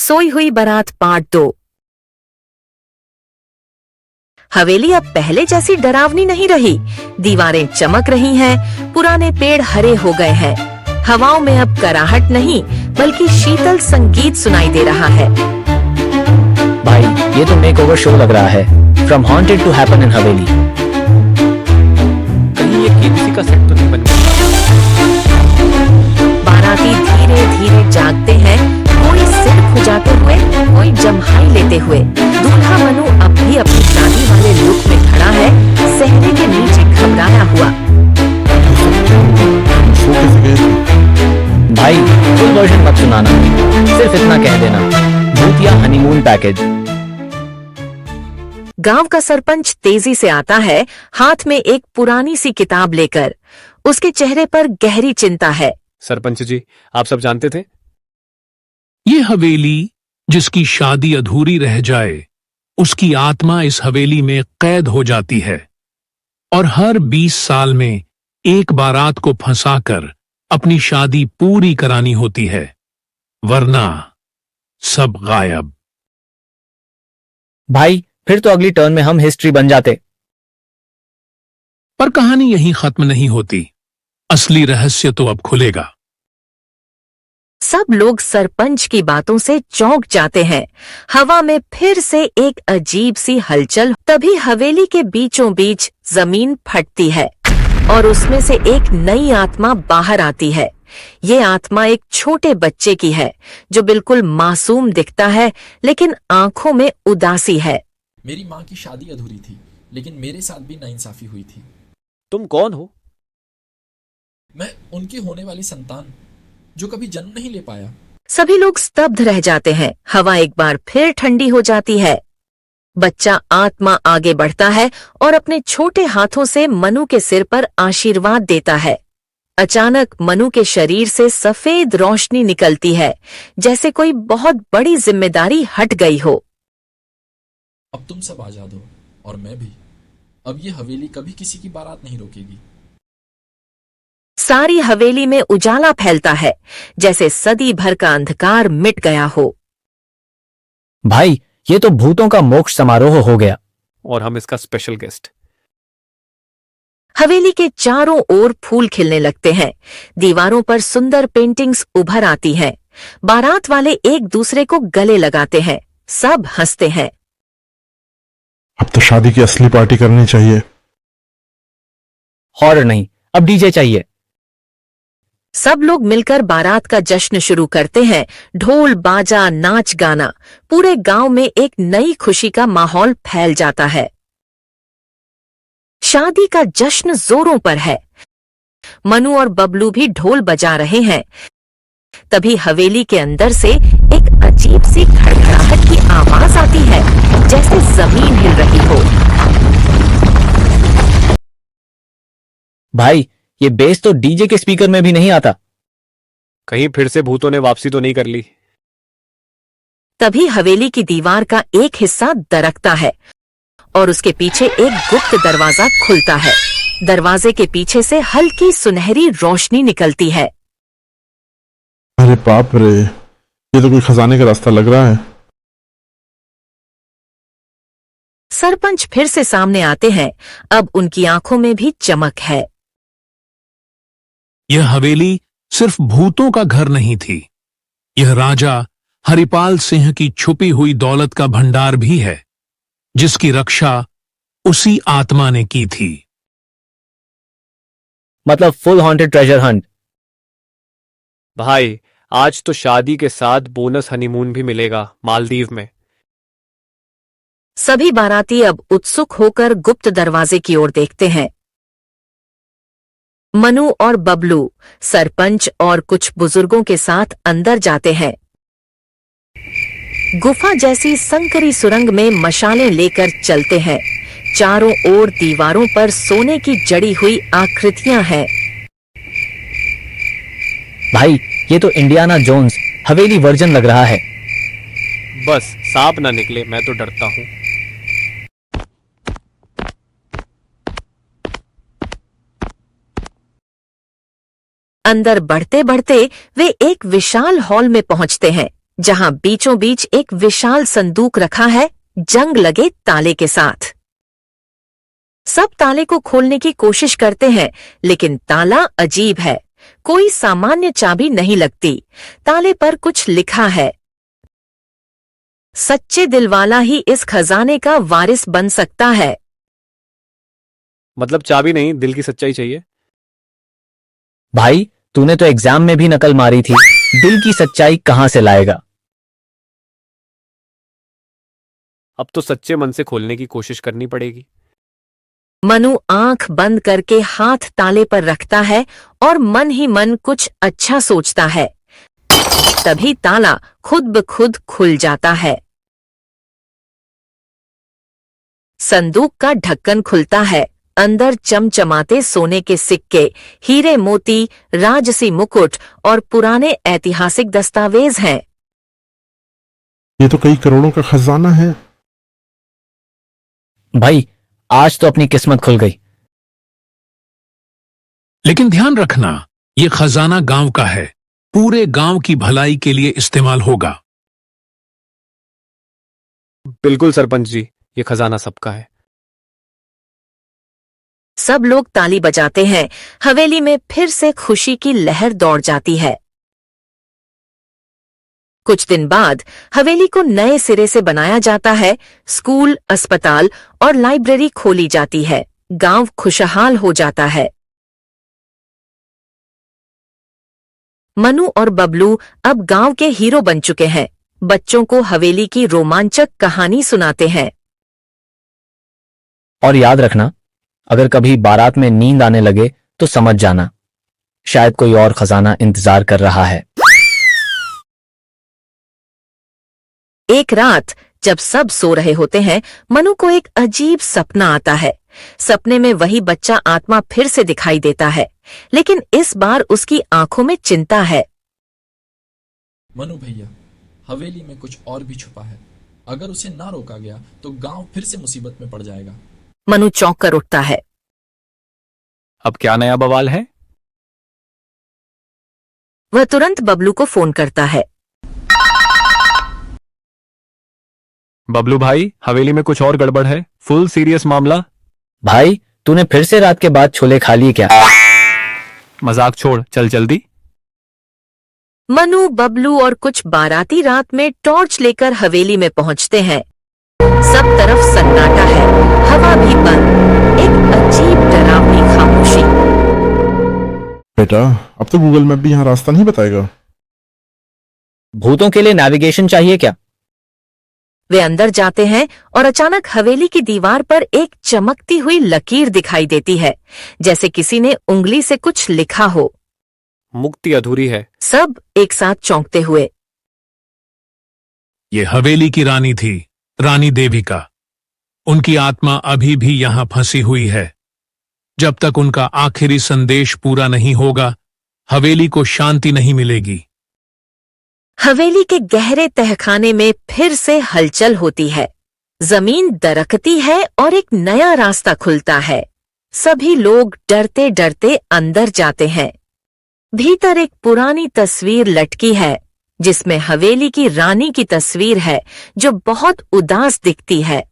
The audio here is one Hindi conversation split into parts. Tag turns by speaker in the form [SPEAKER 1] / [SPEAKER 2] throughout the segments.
[SPEAKER 1] सोई हुई बारात पार्ट 2। हवेली अब पहले जैसी डरावनी नहीं रही। दीवारें चमक रही हैं, पुराने पेड़ हरे हो गए हैं। हवाओं में अब कराहट नहीं बल्कि शीतल संगीत सुनाई दे रहा है।
[SPEAKER 2] भाई, ये तो मेकओवर शो लग रहा है। From haunted to happen in haveli.
[SPEAKER 3] कहीं ये केबीसी का सेट तो नहीं बन गया?
[SPEAKER 1] बाराती धीरे धीरे जागते हैं, कोई सिर खुजाते हुए, कोई जम्हाई लेते हुए। दूल्हा मनु अब भी अपनी शादी वाले लुक में खड़ा है, सहरे के नीचे घबराया हुआ।
[SPEAKER 2] भाई, फुल वर्जन मत सुनाना, सिर्फ इतना कह देना, भूतिया हनीमून पैकेज।
[SPEAKER 1] गांव का सरपंच तेजी से आता है, हाथ में एक पुरानी सी किताब लेकर। उसके चेहरे पर गहरी चिंता है।
[SPEAKER 3] सरपंच जी, आप सब जानते थे?
[SPEAKER 4] ये हवेली जिसकी शादी अधूरी रह जाए, उसकी आत्मा इस हवेली में कैद हो जाती है और हर 20 साल में एक बारात को फंसाकर अपनी शादी पूरी करानी होती है, वरना सब गायब।
[SPEAKER 2] भाई, फिर तो अगली टर्न में हम हिस्ट्री बन जाते।
[SPEAKER 4] पर कहानी यहीं खत्म नहीं होती। असली रहस्य तो अब खुलेगा।
[SPEAKER 1] सब लोग सरपंच की बातों से चौंक जाते हैं। हवा में फिर से एक अजीब सी हलचल। तभी हवेली के बीचों बीच जमीन फटती है और उसमें से एक नई आत्मा बाहर आती है। ये आत्मा एक छोटे बच्चे की है जो बिल्कुल मासूम दिखता है, लेकिन आंखों में उदासी है।
[SPEAKER 5] मेरी माँ की शादी अधूरी थी, लेकिन मेरे साथ भी नाइंसाफी हुई थी।
[SPEAKER 3] तुम कौन हो?
[SPEAKER 5] मैं उनकी होने वाली संतान जो कभी जन्म नहीं ले पाया।
[SPEAKER 1] सभी लोग स्तब्ध रह जाते हैं। हवा एक बार फिर ठंडी हो जाती है। बच्चा आत्मा आगे बढ़ता है और अपने छोटे हाथों से मनु के सिर पर आशीर्वाद देता है। अचानक मनु के शरीर से सफेद रोशनी निकलती है, जैसे कोई बहुत बड़ी जिम्मेदारी हट गई हो।
[SPEAKER 5] अब तुम सब आजाद हो और मैं भी। अब ये हवेली कभी किसी की बारात नहीं रोकेगी।
[SPEAKER 1] सारी हवेली में उजाला फैलता है, जैसे सदी भर का अंधकार मिट गया हो।
[SPEAKER 2] भाई, ये तो भूतों का मोक्ष समारोह हो गया।
[SPEAKER 3] और हम इसका स्पेशल गेस्ट।
[SPEAKER 1] हवेली के चारों ओर फूल खिलने लगते हैं। दीवारों पर सुंदर पेंटिंग्स उभर आती हैं। बारात वाले एक दूसरे को गले लगाते हैं। सब हंसते हैं।
[SPEAKER 6] अब तो शादी की असली पार्टी करनी चाहिए।
[SPEAKER 2] हॉरर नहीं, अब डीजे चाहिए।
[SPEAKER 1] सब लोग मिलकर बारात का जश्न शुरू करते हैं। ढोल बाजा नाच गाना, पूरे गांव में एक नई खुशी का माहौल फैल जाता है। शादी का जश्न जोरों पर है। मनु और बबलू भी ढोल बजा रहे हैं। तभी हवेली के अंदर से एक अजीब सी खड़खड़ाहट की आवाज आती है, जैसे जमीन हिल रही हो।
[SPEAKER 2] भाई, ये बेस तो डीजे के स्पीकर में भी नहीं आता।
[SPEAKER 3] कहीं फिर से भूतों ने वापसी तो नहीं कर ली?
[SPEAKER 1] तभी हवेली की दीवार का एक हिस्सा दरकता है और उसके पीछे एक गुप्त दरवाजा खुलता है। दरवाजे के पीछे से हल्की सुनहरी रोशनी निकलती है।
[SPEAKER 6] अरे बाप रे, ये तो कोई खजाने का रास्ता लग रहा है।
[SPEAKER 1] सरपंच फिर से सामने आते हैं। अब उनकी आंखों में भी चमक है।
[SPEAKER 4] यह हवेली सिर्फ भूतों का घर नहीं थी, यह राजा हरिपाल सिंह की छुपी हुई दौलत का भंडार भी है, जिसकी रक्षा उसी आत्मा ने की थी।
[SPEAKER 2] मतलब फुल हॉन्टेड ट्रेजर हंट।
[SPEAKER 3] भाई, आज तो शादी के साथ बोनस हनीमून भी मिलेगा मालदीव में।
[SPEAKER 1] सभी बाराती अब उत्सुक होकर गुप्त दरवाजे की ओर देखते हैं। मनु और बबलू सरपंच और कुछ बुजुर्गों के साथ अंदर जाते हैं। गुफा जैसी संकरी सुरंग में मशालें लेकर चलते हैं। चारों ओर दीवारों पर सोने की जड़ी हुई आकृतियां हैं।
[SPEAKER 2] भाई, ये तो इंडियाना जोन्स हवेली वर्जन लग रहा है।
[SPEAKER 3] बस सांप ना निकले, मैं तो डरता हूं।
[SPEAKER 1] अंदर बढ़ते बढ़ते वे एक विशाल हॉल में पहुंचते हैं। जहां बीचों बीच एक विशाल संदूक रखा है, जंग लगे ताले के साथ। सब ताले को खोलने की कोशिश करते हैं, लेकिन ताला अजीब है। कोई सामान्य चाबी नहीं लगती। ताले पर कुछ लिखा है। सच्चे दिल वाला ही इस खजाने का वारिस बन सकता है।
[SPEAKER 3] मतलब चाबी नहीं, दिल की सच्चाई चाहिए।
[SPEAKER 2] भाई तूने तो एग्जाम में भी नकल मारी थी, दिल की सच्चाई कहां से लाएगा?
[SPEAKER 3] अब तो सच्चे मन से खोलने की कोशिश करनी पड़ेगी।
[SPEAKER 1] मनु आंख बंद करके हाथ ताले पर रखता है और मन ही मन कुछ अच्छा सोचता है। तभी ताला खुद ब खुद खुल जाता है। संदूक का ढक्कन खुलता है। अंदर चमचमाते सोने के सिक्के, हीरे मोती, राजसी मुकुट और पुराने ऐतिहासिक दस्तावेज हैं।
[SPEAKER 6] ये तो कई करोड़ों का खजाना है।
[SPEAKER 2] भाई आज तो अपनी किस्मत खुल गई।
[SPEAKER 4] लेकिन ध्यान रखना, ये खजाना गांव का है, पूरे गांव की भलाई के लिए इस्तेमाल होगा।
[SPEAKER 3] बिल्कुल सरपंच जी, ये खजाना सबका है।
[SPEAKER 1] सब लोग ताली बजाते हैं। हवेली में फिर से खुशी की लहर दौड़ जाती है। कुछ दिन बाद हवेली को नए सिरे से बनाया जाता है। स्कूल, अस्पताल और लाइब्रेरी खोली जाती है। गांव खुशहाल हो जाता है। मनु और बबलू अब गांव के हीरो बन चुके हैं। बच्चों को हवेली की रोमांचक कहानी सुनाते हैं।
[SPEAKER 2] और याद रखना, अगर कभी बारात में नींद आने लगे तो समझ जाना, शायद कोई और खजाना इंतजार कर रहा है।
[SPEAKER 1] एक रात जब सब सो रहे होते हैं, मनु को एक अजीब सपना आता है। सपने में वही बच्चा आत्मा फिर से दिखाई देता है, लेकिन इस बार उसकी आंखों में चिंता है।
[SPEAKER 5] मनु भैया, हवेली में कुछ और भी छुपा है। अगर उसे ना रोका गया तो गांव फिर से मुसीबत में पड़ जाएगा।
[SPEAKER 1] मनु चौंक कर उठता है।
[SPEAKER 3] अब क्या नया बवाल है?
[SPEAKER 1] वह तुरंत बबलू को फोन करता है।
[SPEAKER 3] बबलू भाई, हवेली में कुछ और गड़बड़ है। फुल सीरियस मामला।
[SPEAKER 2] भाई तूने फिर से रात के बाद छोले खा लिए क्या?
[SPEAKER 3] मजाक छोड़, चल जल्दी।
[SPEAKER 1] मनु, बबलू और कुछ बाराती रात में टॉर्च लेकर हवेली में पहुंचते हैं। सब तरफ सन्नाटा है, हवा भी बंद, एक अजीब डरावनी खामोशी।
[SPEAKER 6] बेटा, अब तो गूगल मैप भी यहाँ रास्ता नहीं बताएगा।
[SPEAKER 2] भूतों के लिए नेविगेशन चाहिए क्या?
[SPEAKER 1] वे अंदर जाते हैं और अचानक हवेली की दीवार पर एक चमकती हुई लकीर दिखाई देती है, जैसे किसी ने उंगली से कुछ लिखा हो।
[SPEAKER 3] मुक्ति अधूरी है।
[SPEAKER 1] सब एक साथ चौंकते हुए।
[SPEAKER 4] ये हवेली की रानी थी, रानी देविका। उनकी आत्मा अभी भी यहां फंसी हुई है। जब तक उनका आखिरी संदेश पूरा नहीं होगा, हवेली को शांति नहीं मिलेगी।
[SPEAKER 1] हवेली के गहरे तहखाने में फिर से हलचल होती है। जमीन दरकती है और एक नया रास्ता खुलता है। सभी लोग डरते डरते अंदर जाते हैं। भीतर एक पुरानी तस्वीर लटकी है, जिसमें हवेली की रानी की तस्वीर है, जो बहुत उदास दिखती है।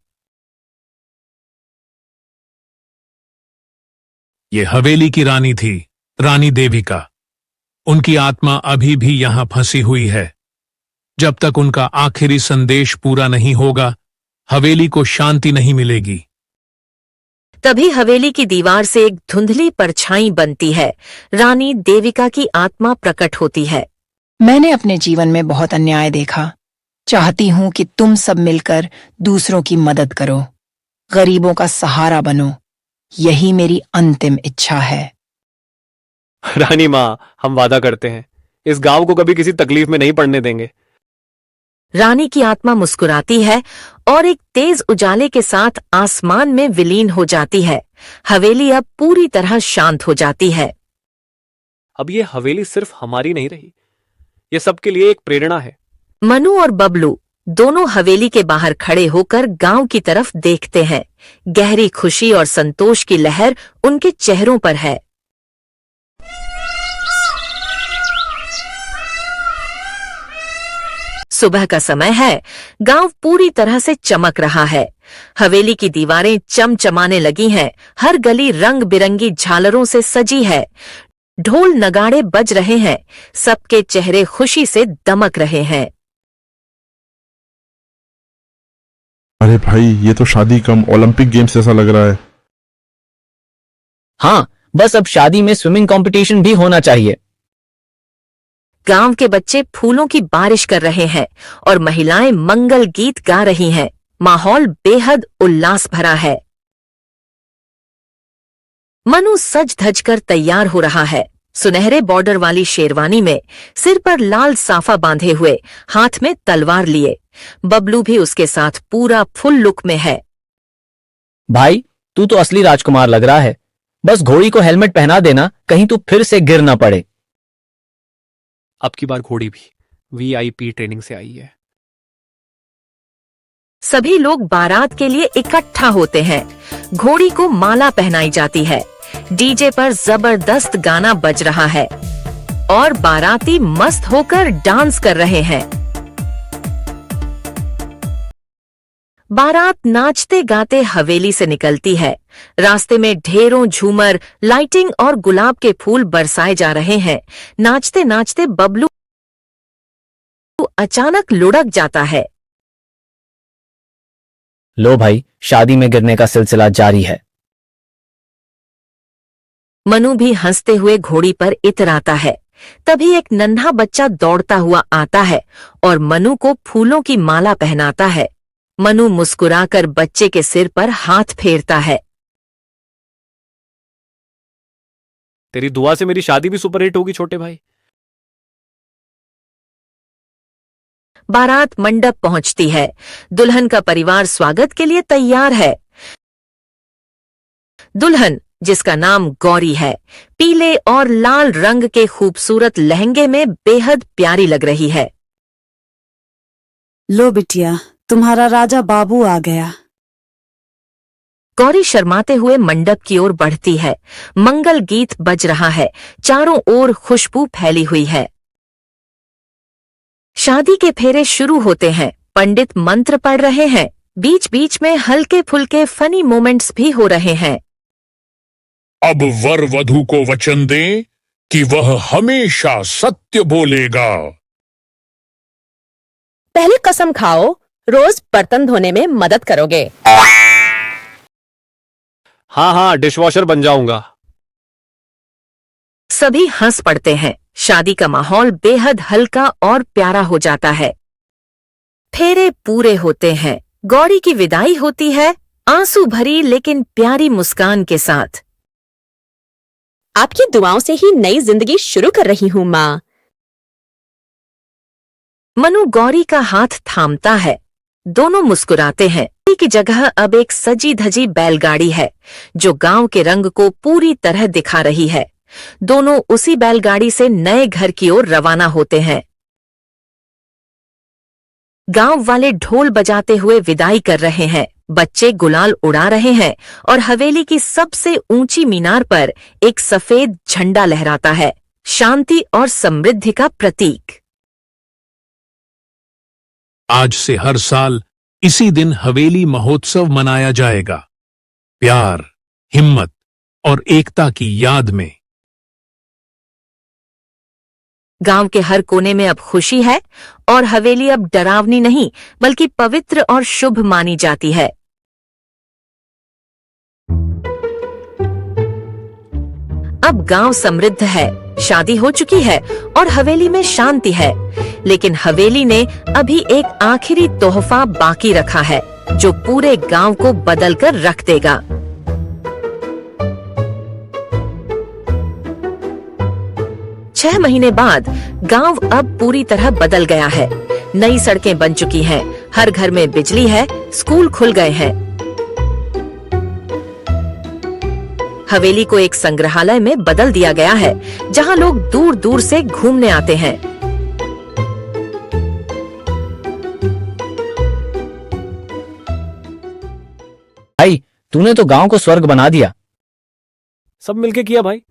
[SPEAKER 4] ये हवेली की रानी थी, रानी देविका। उनकी आत्मा अभी भी यहां फंसी हुई है। जब तक उनका आखिरी संदेश पूरा नहीं होगा, हवेली को शांति नहीं मिलेगी।
[SPEAKER 1] तभी हवेली की दीवार से एक धुंधली परछाई बनती है। रानी देविका की आत्मा प्रकट होती है।
[SPEAKER 7] मैंने अपने जीवन में बहुत अन्याय देखा। चाहती हूं कि तुम सब मिलकर दूसरों की मदद करो, गरीबों का सहारा बनो। यही मेरी अंतिम इच्छा है।
[SPEAKER 3] रानी माँ, हम वादा करते हैं, इस गांव को कभी किसी तकलीफ में नहीं पड़ने देंगे।
[SPEAKER 1] रानी की आत्मा मुस्कुराती है और एक तेज उजाले के साथ आसमान में विलीन हो जाती है। हवेली अब पूरी तरह शांत हो जाती है।
[SPEAKER 3] अब ये हवेली सिर्फ हमारी नहीं रही, ये सबके लिए एक प्रेरणा है।
[SPEAKER 1] मनु और बबलू दोनों हवेली के बाहर खड़े होकर गांव की तरफ देखते हैं। गहरी खुशी और संतोष की लहर उनके चेहरों पर है। सुबह का समय है। गांव पूरी तरह से चमक रहा है। हवेली की दीवारें चमचमाने लगी हैं। हर गली रंग बिरंगी झालरों से सजी है। ढोल नगाड़े बज रहे हैं। सबके चेहरे खुशी से दमक रहे हैं।
[SPEAKER 6] अरे भाई, ये तो शादी कम ओलंपिक गेम्स जैसा लग रहा है।
[SPEAKER 2] हाँ, बस अब शादी में स्विमिंग कंपटीशन भी होना चाहिए।
[SPEAKER 1] गांव के बच्चे फूलों की बारिश कर रहे हैं और महिलाएं मंगल गीत गा रही हैं। माहौल बेहद उल्लास भरा है। मनु सज धज कर तैयार हो रहा है। सुनहरे बॉर्डर वाली शेरवानी में, सिर पर लाल साफा बांधे हुए, हाथ में तलवार लिए। बबलू भी उसके साथ पूरा फुल लुक में है।
[SPEAKER 2] भाई, तू तो असली राजकुमार लग रहा है। बस घोड़ी को हेलमेट पहना देना, कहीं तू फिर से गिर ना पड़े।
[SPEAKER 3] अब की बार घोड़ी भी वीआईपी ट्रेनिंग से आई है।
[SPEAKER 1] सभी लोग बारात के लिए इकट्ठा होते हैं। घोड़ी को माला पहनाई जाती है। डीजे पर जबरदस्त गाना बज रहा है और बाराती मस्त होकर डांस कर रहे हैं। बारात नाचते गाते हवेली से निकलती है। रास्ते में ढेरों झूमर, लाइटिंग और गुलाब के फूल बरसाए जा रहे हैं। नाचते नाचते बबलू अचानक लुढ़क जाता है।
[SPEAKER 2] लो भाई, शादी में गिरने का सिलसिला जारी है।
[SPEAKER 1] मनु भी हंसते हुए घोड़ी पर इतराता है। तभी एक नन्हा बच्चा दौड़ता हुआ आता है और मनु को फूलों की माला पहनाता है। मनु मुस्कुराकर बच्चे के सिर पर हाथ फेरता है।
[SPEAKER 3] तेरी दुआ से मेरी शादी भी सुपरहिट होगी छोटे भाई।
[SPEAKER 1] बारात मंडप पहुंचती है। दुल्हन का परिवार स्वागत के लिए तैयार है। दुल्हन, जिसका नाम गौरी है, पीले और लाल रंग के खूबसूरत लहंगे में बेहद प्यारी लग रही है।
[SPEAKER 8] लो बिटिया, तुम्हारा राजा बाबू आ गया।
[SPEAKER 1] गौरी शर्माते हुए मंडप की ओर बढ़ती है। मंगल गीत बज रहा है। चारों ओर खुशबू फैली हुई है। शादी के फेरे शुरू होते हैं। पंडित मंत्र पढ़ रहे हैं। बीच बीच में हल्के फुल्के फनी मोमेंट्स भी हो रहे हैं।
[SPEAKER 4] अब वर वधू को वचन दें कि वह हमेशा सत्य बोलेगा।
[SPEAKER 9] पहले कसम खाओ, रोज बर्तन धोने में मदद करोगे।
[SPEAKER 3] हाँ हाँ, डिशवॉशर बन जाऊंगा।
[SPEAKER 1] सभी हंस पड़ते हैं। शादी का माहौल बेहद हल्का और प्यारा हो जाता है। फेरे पूरे होते हैं। गौरी की विदाई होती है, आंसू भरी लेकिन प्यारी मुस्कान के साथ।
[SPEAKER 9] आपकी दुआओं से ही नई जिंदगी शुरू कर रही हूँ माँ।
[SPEAKER 1] मनु गौरी का हाथ थामता है। दोनों मुस्कुराते हैं। गौरी की जगह अब एक सजी धजी बैलगाड़ी है जो गांव के रंग को पूरी तरह दिखा रही है। दोनों उसी बैलगाड़ी से नए घर की ओर रवाना होते हैं। गांव वाले ढोल बजाते हुए विदाई कर रहे हैं। बच्चे गुलाल उड़ा रहे हैं और हवेली की सबसे ऊंची मीनार पर एक सफेद झंडा लहराता है, शांति और समृद्धि का प्रतीक।
[SPEAKER 4] आज से हर साल इसी दिन हवेली महोत्सव मनाया जाएगा, प्यार, हिम्मत और एकता की याद में।
[SPEAKER 1] गांव के हर कोने में अब खुशी है और हवेली अब डरावनी नहीं बल्कि पवित्र और शुभ मानी जाती है। अब गांव समृद्ध है, शादी हो चुकी है और हवेली में शांति है। लेकिन हवेली ने अभी एक आखिरी तोहफा बाकी रखा है जो पूरे गांव को बदलकर रख देगा। छह महीने बाद गांव अब पूरी तरह बदल गया है। नई सड़कें बन चुकी हैं, हर घर में बिजली है, स्कूल खुल गए हैं। हवेली को एक संग्रहालय में बदल दिया गया है जहां लोग दूर दूर से घूमने आते हैं।
[SPEAKER 2] भाई, तूने तो गांव को स्वर्ग बना दिया।
[SPEAKER 3] सब मिलके किया भाई,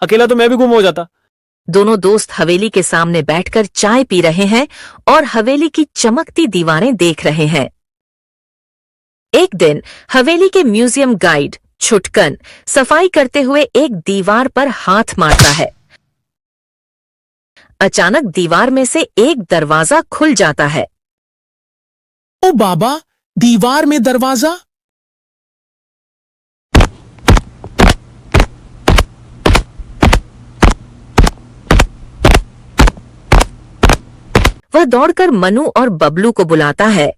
[SPEAKER 3] अकेला तो मैं भी गुम हो जाता।
[SPEAKER 1] दोनों दोस्त हवेली के सामने बैठकर चाय पी रहे हैं और हवेली की चमकती दीवारें देख रहे हैं। एक दिन हवेली के म्यूजियम गाइड छुटकन सफाई करते हुए एक दीवार पर हाथ मारता है। अचानक दीवार में से एक दरवाजा खुल जाता है।
[SPEAKER 4] ओ बाबा, दीवार में दरवाजा!
[SPEAKER 1] वह दौड़कर मनु और बबलू को बुलाता है।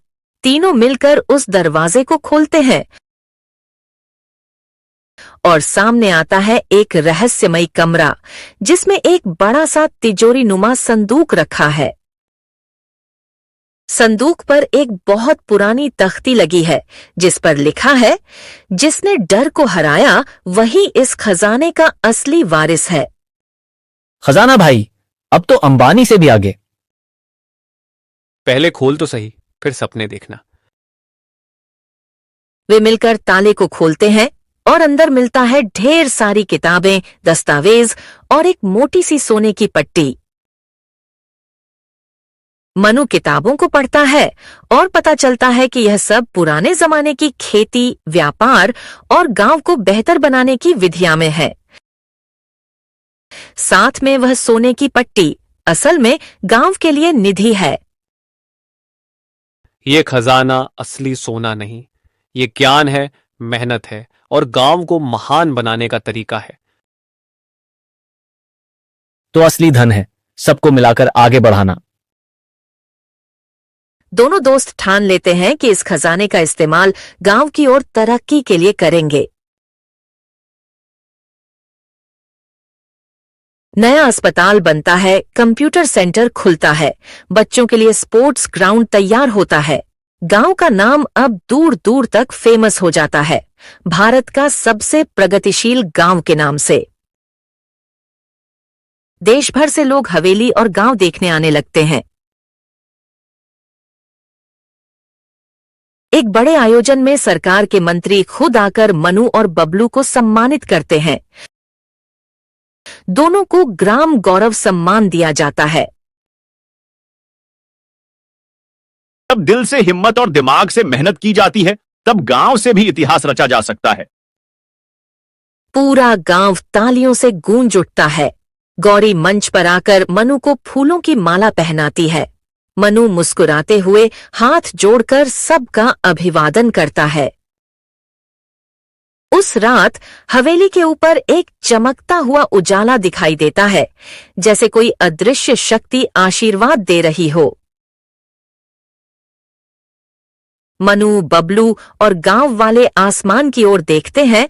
[SPEAKER 1] तीनों मिलकर उस दरवाजे को खोलते हैं और सामने आता है एक रहस्यमयी कमरा जिसमें एक बड़ा सा तिजोरी नुमा संदूक रखा है। संदूक पर एक बहुत पुरानी तख्ती लगी है जिस पर लिखा है, जिसने डर को हराया वही इस खजाने का असली वारिस है।
[SPEAKER 2] खजाना भाई, अब तो अंबानी से भी आगे।
[SPEAKER 3] पहले खोल तो सही, फिर सपने देखना।
[SPEAKER 1] वे मिलकर ताले को खोलते हैं और अंदर मिलता है ढेर सारी किताबें, दस्तावेज और एक मोटी सी सोने की पट्टी। मनु किताबों को पढ़ता है और पता चलता है कि यह सब पुराने जमाने की खेती, व्यापार और गांव को बेहतर बनाने की विधियां में है। साथ में वह सोने की पट्टी असल में गांव के लिए निधि है।
[SPEAKER 3] ये खजाना असली सोना नहीं, ये ज्ञान है, मेहनत है और गांव को महान बनाने का तरीका है।
[SPEAKER 2] तो असली धन है सबको मिलाकर आगे बढ़ाना।
[SPEAKER 1] दोनों दोस्त ठान लेते हैं कि इस खजाने का इस्तेमाल गांव की ओर तरक्की के लिए करेंगे। नया अस्पताल बनता है, कंप्यूटर सेंटर खुलता है, बच्चों के लिए स्पोर्ट्स ग्राउंड तैयार होता है। गांव का नाम अब दूर दूर तक फेमस हो जाता है, भारत का सबसे प्रगतिशील गांव के नाम से। देश भर से लोग हवेली और गांव देखने आने लगते हैं। एक बड़े आयोजन में सरकार के मंत्री खुद आकर मनु और बबलू को सम्मानित करते हैं। दोनों को ग्राम गौरव सम्मान दिया जाता है।
[SPEAKER 10] जब दिल से, हिम्मत और दिमाग से मेहनत की जाती है, तब गांव से भी इतिहास रचा जा सकता है।
[SPEAKER 1] पूरा गांव तालियों से गूंज उठता है। गौरी मंच पर आकर मनु को फूलों की माला पहनाती है। मनु मुस्कुराते हुए हाथ जोड़कर सबका अभिवादन करता है। उस रात हवेली के ऊपर एक चमकता हुआ उजाला दिखाई देता है, जैसे कोई अदृश्य शक्ति आशीर्वाद दे रही हो। मनु, बबलू और गांव वाले आसमान की ओर देखते हैं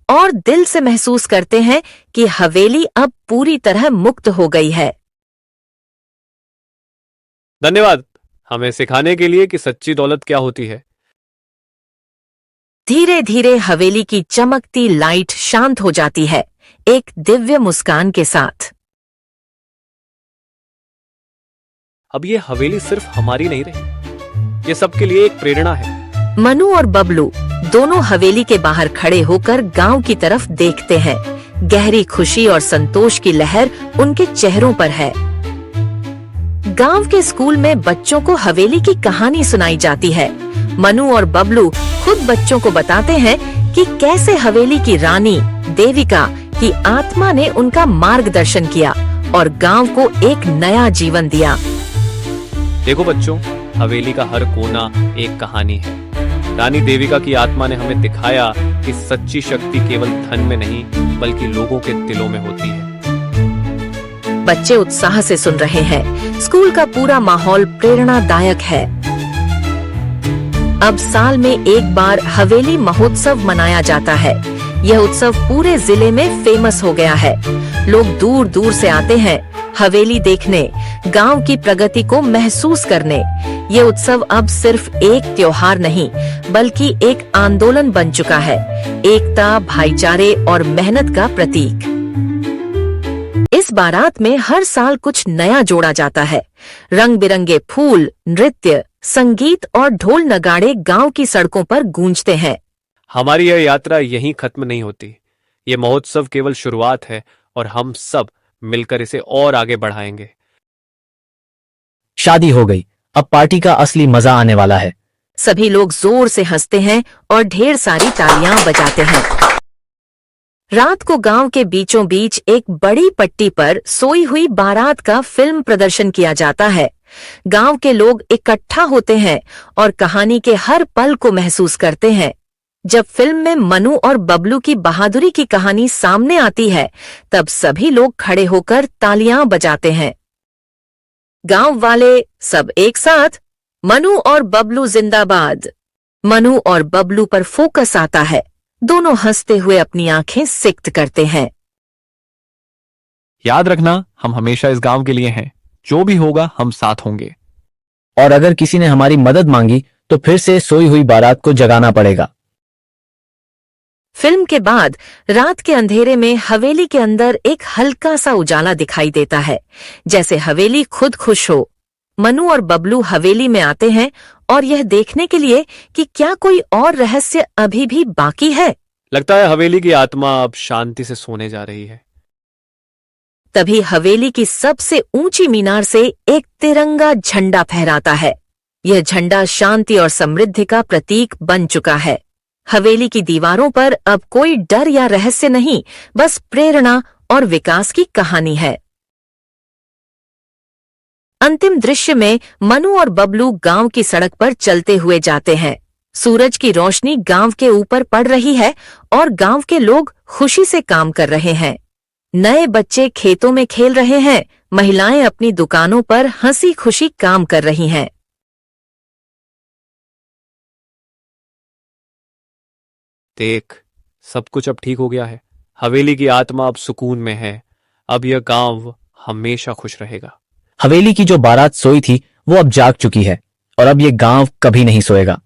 [SPEAKER 1] और दिल से महसूस करते हैं कि हवेली अब पूरी तरह मुक्त हो गई है।
[SPEAKER 3] धन्यवाद हमें सिखाने के लिए कि सच्ची दौलत क्या होती है।
[SPEAKER 1] धीरे धीरे हवेली की चमकती लाइट शांत हो जाती है, एक दिव्य मुस्कान के साथ।
[SPEAKER 3] अब ये हवेली सिर्फ हमारी नहीं रही, ये सबके लिए एक प्रेरणा है।
[SPEAKER 1] मनु और बबलू दोनों हवेली के बाहर खड़े होकर गांव की तरफ देखते हैं। गहरी खुशी और संतोष की लहर उनके चेहरों पर है। गांव के स्कूल में बच्चों को हवेली की कहानी सुनाई जाती है। मनु और बबलू खुद बच्चों को बताते हैं कि कैसे हवेली की रानी देविका की आत्मा ने उनका मार्गदर्शन किया और गांव को एक नया जीवन दिया।
[SPEAKER 3] देखो बच्चों, हवेली का हर कोना एक कहानी है। रानी देविका की आत्मा ने हमें दिखाया कि सच्ची शक्ति केवल धन में नहीं बल्कि लोगों के दिलों में होती है।
[SPEAKER 1] बच्चे उत्साह से सुन रहे हैं। स्कूल का पूरा माहौल प्रेरणादायक है। अब साल में एक बार हवेली महोत्सव मनाया जाता है। यह उत्सव पूरे जिले में फेमस हो गया है। लोग दूर दूर से आते हैं हवेली देखने, गांव की प्रगति को महसूस करने। ये उत्सव अब सिर्फ एक त्योहार नहीं बल्कि एक आंदोलन बन चुका है, एकता, भाईचारे और मेहनत का प्रतीक। इस बारात में हर साल कुछ नया जोड़ा जाता है। रंग बिरंगे फूल, नृत्य, संगीत और ढोल नगाड़े गांव की सड़कों पर गूंजते हैं।
[SPEAKER 3] हमारी यह यात्रा यहीं खत्म नहीं होती। ये महोत्सव केवल शुरुआत है और हम सब मिलकर इसे और आगे बढ़ाएंगे।
[SPEAKER 2] शादी हो गई, अब पार्टी का असली मजा आने वाला है।
[SPEAKER 1] सभी लोग जोर से हंसते हैं और ढेर सारी तालियां बजाते हैं। रात को गांव के बीचों बीच एक बड़ी पट्टी पर सोई हुई बारात का फिल्म प्रदर्शन किया जाता है। गांव के लोग इकट्ठा होते हैं और कहानी के हर पल को महसूस करते हैं। जब फिल्म में मनु और बबलू की बहादुरी की कहानी सामने आती है, तब सभी लोग खड़े होकर तालियां बजाते हैं। गांव वाले सब एक साथ, मनु और बबलू जिंदाबाद। मनु और बबलू पर फोकस आता है। दोनों हंसते हुए अपनी आंखें सिक्त करते हैं।
[SPEAKER 3] याद रखना, हम हमेशा इस गांव के लिए हैं। जो भी होगा हम साथ होंगे।
[SPEAKER 2] और अगर किसी ने हमारी मदद मांगी तो फिर से सोई हुई बारात को जगाना पड़ेगा।
[SPEAKER 1] फिल्म के बाद रात के अंधेरे में हवेली के अंदर एक हल्का सा उजाला दिखाई देता है, जैसे हवेली खुद खुश हो। मनु और बबलू हवेली में आते हैं और यह देखने के लिए कि क्या कोई और रहस्य अभी भी बाकी है।
[SPEAKER 3] लगता है हवेली की आत्मा अब शांति से सोने जा रही है।
[SPEAKER 1] तभी हवेली की सबसे ऊंची मीनार से एक तिरंगा झंडा फहराता है। यह झंडा शांति और समृद्धि का प्रतीक बन चुका है। हवेली की दीवारों पर अब कोई डर या रहस्य नहीं, बस प्रेरणा और विकास की कहानी है। अंतिम दृश्य में मनु और बबलू गांव की सड़क पर चलते हुए जाते हैं। सूरज की रोशनी गांव के ऊपर पड़ रही है और गांव के लोग खुशी से काम कर रहे हैं। नए बच्चे खेतों में खेल रहे हैं, महिलाएं अपनी दुकानों पर हंसी खुशी काम कर रही हैं।
[SPEAKER 3] देख, सब कुछ अब ठीक हो गया है। हवेली की आत्मा अब सुकून में है। अब यह गांव हमेशा खुश रहेगा।
[SPEAKER 2] हवेली की जो बारात सोई थी वो अब जाग चुकी है और अब ये गांव कभी नहीं सोएगा।